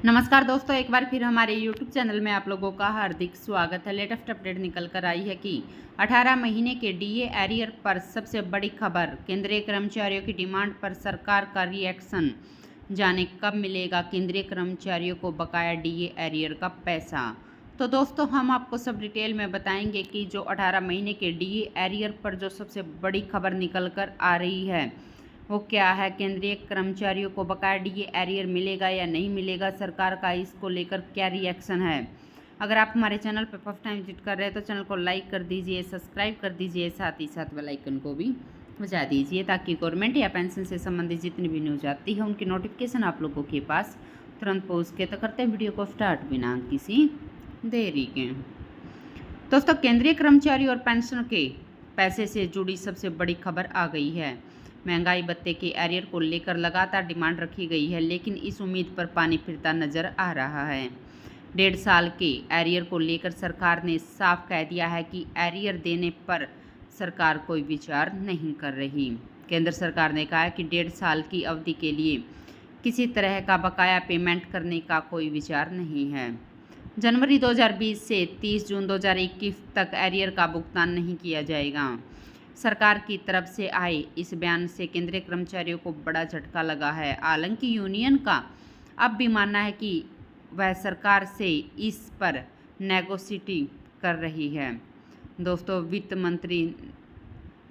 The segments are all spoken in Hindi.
नमस्कार दोस्तों, एक बार फिर हमारे YouTube चैनल में आप लोगों का हार्दिक स्वागत है। लेटेस्ट अपडेट निकल कर आई है कि 18 महीने के डीए एरियर पर सबसे बड़ी खबर। केंद्रीय कर्मचारियों की डिमांड पर सरकार का रिएक्शन। जाने कब मिलेगा केंद्रीय कर्मचारियों को बकाया डीए एरियर का पैसा। तो दोस्तों, हम आपको सब डिटेल में बताएंगे कि जो 18 महीने के डीए एरियर पर जो सबसे बड़ी खबर निकल कर आ रही है वो क्या है। केंद्रीय कर्मचारियों को बकाया डीए एरियर मिलेगा या नहीं मिलेगा, सरकार का इसको लेकर क्या रिएक्शन है। अगर आप हमारे चैनल पर फर्स्ट टाइम विजिट कर रहे हैं तो चैनल को लाइक कर दीजिए, सब्सक्राइब कर दीजिए, साथ ही साथ बेल आइकन को भी बजा दीजिए ताकि गवर्नमेंट या पेंशन से संबंधित जितनी भी न्यूज आती है उनकी नोटिफिकेशन आप लोगों के पास तुरंत पहुँच के। तो करते हैं वीडियो को स्टार्ट बिना किसी देरी के। दोस्तों, केंद्रीय कर्मचारी और पेंशन के पैसे से जुड़ी सबसे बड़ी खबर आ गई है। महंगाई भत्ते के एरियर को लेकर लगातार डिमांड रखी गई है, लेकिन इस उम्मीद पर पानी फिरता नजर आ रहा है। 1.5 साल के एरियर को लेकर सरकार ने साफ कह दिया है कि एरियर देने पर सरकार कोई विचार नहीं कर रही। केंद्र सरकार ने कहा है कि 1.5 साल की अवधि के लिए किसी तरह का बकाया पेमेंट करने का कोई विचार नहीं है। जनवरी 2020 से 30 जून 2021 तक एरियर का भुगतान नहीं किया जाएगा। सरकार की तरफ से आए इस बयान से केंद्रीय कर्मचारियों को बड़ा झटका लगा है। हालांकि यूनियन का अब भी मानना है कि वह सरकार से इस पर नेगोशिएट कर रही है। दोस्तों, वित्त मंत्री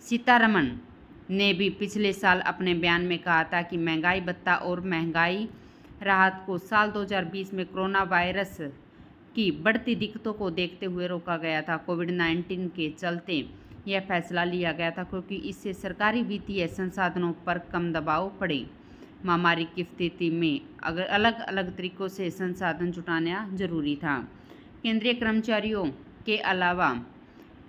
सीतारमण ने भी पिछले साल अपने बयान में कहा था कि महंगाई भत्ता और महंगाई राहत को साल 2020 में कोरोना वायरस की बढ़ती दिक्कतों को देखते हुए रोका गया था। कोविड-19 के चलते यह फैसला लिया गया था क्योंकि इससे सरकारी वित्तीय संसाधनों पर कम दबाव पड़े। महामारी की स्थिति में अलग अलग तरीकों से संसाधन जुटाना जरूरी था। केंद्रीय कर्मचारियों के अलावा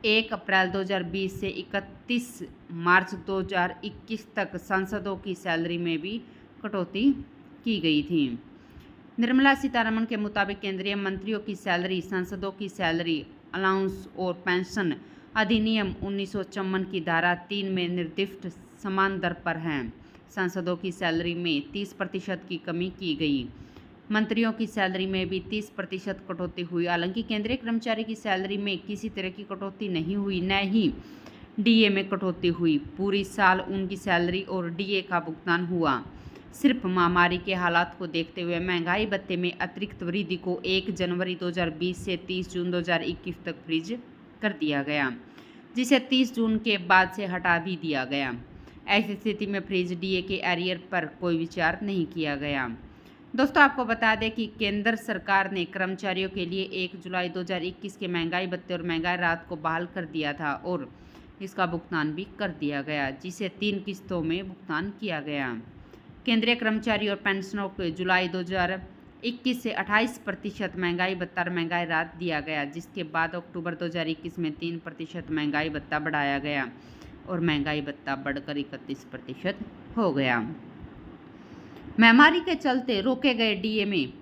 1 अप्रैल 2020 से 31 मार्च 2021 तक सांसदों की सैलरी में भी कटौती की गई थी। निर्मला सीतारमण के मुताबिक केंद्रीय मंत्रियों की सैलरी, सांसदों की सैलरी, अलाउंस और पेंशन अधिनियम 1954 की धारा 3 में निर्दिष्ट समान दर पर हैं। सांसदों की सैलरी में 30% की कमी की गई। मंत्रियों की सैलरी में भी 30% कटौती हुई। हालांकि केंद्रीय कर्मचारी की सैलरी में किसी तरह की कटौती नहीं हुई, न ही डीए में कटौती हुई। पूरी साल उनकी सैलरी और डीए का भुगतान हुआ। सिर्फ महामारी के हालात को देखते हुए महंगाई भत्ते में अतिरिक्त वृद्धि को 1 जनवरी 2020 से 30 जून 2021 तक फ्रीज कर दिया गया, जिसे 30 जून के बाद से हटा भी दिया गया। ऐसी स्थिति में फ्रीज डीए के एरियर पर कोई विचार नहीं किया गया। दोस्तों, आपको बता दें कि केंद्र सरकार ने कर्मचारियों के लिए 1 जुलाई 2021 के महंगाई भत्ते और महंगाई राहत को बहाल कर दिया था और इसका भुगतान भी कर दिया गया, जिसे 3 किस्तों में भुगतान किया गया। केंद्रीय कर्मचारी और पेंशनरों को जुलाई 2021 से 28% महंगाई भत्ता और महंगाई राहत दिया गया, जिसके बाद अक्टूबर 2021 में 3% महंगाई भत्ता बढ़ाया गया और महंगाई भत्ता बढ़कर 31% हो गया। महामारी के चलते रोके गए डीए में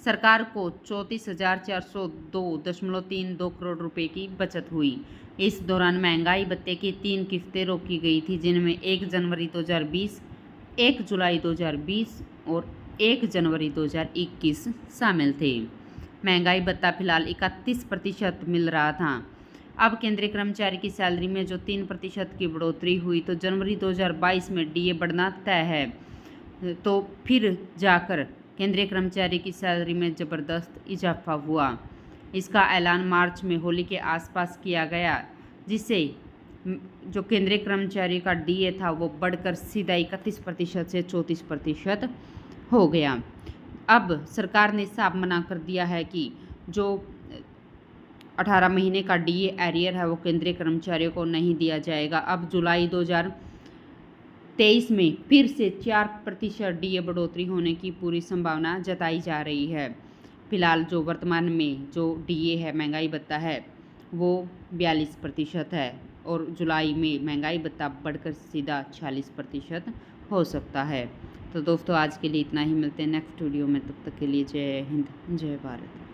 सरकार को 34,402.32 करोड़ रुपए की बचत हुई। इस दौरान महंगाई भत्ते की 3 किस्तें रोकी गई थी, जिनमें 1 जनवरी 2020, 1 जुलाई 2020 और 1 जनवरी 2021 शामिल थे। महंगाई भत्ता फिलहाल 31% मिल रहा था। अब केंद्रीय कर्मचारी की सैलरी में जो 3% की बढ़ोतरी हुई तो जनवरी 2022 में डीए बढ़ना तय है, तो फिर जाकर केंद्रीय कर्मचारी की सैलरी में ज़बरदस्त इजाफा हुआ। इसका ऐलान मार्च में होली के आसपास किया गया, जिससे जो केंद्रीय कर्मचारी का डीए था वो बढ़कर सीधा 31% से 34% हो गया। अब सरकार ने साफ मना कर दिया है कि जो 18 महीने का डीए एरियर है वो केंद्रीय कर्मचारियों को नहीं दिया जाएगा। अब जुलाई 2023 में फिर से 4% डीए बढ़ोतरी होने की पूरी संभावना जताई जा रही है। फिलहाल जो वर्तमान में जो डीए है, महंगाई भत्ता है, वो 42% है और जुलाई में महंगाई भत्ता बढ़कर सीधा 46% हो सकता है। तो दोस्तों, आज के लिए इतना ही। मिलते हैं नेक्स्ट वीडियो में, तब तक के लिए जय हिंद, जय भारत।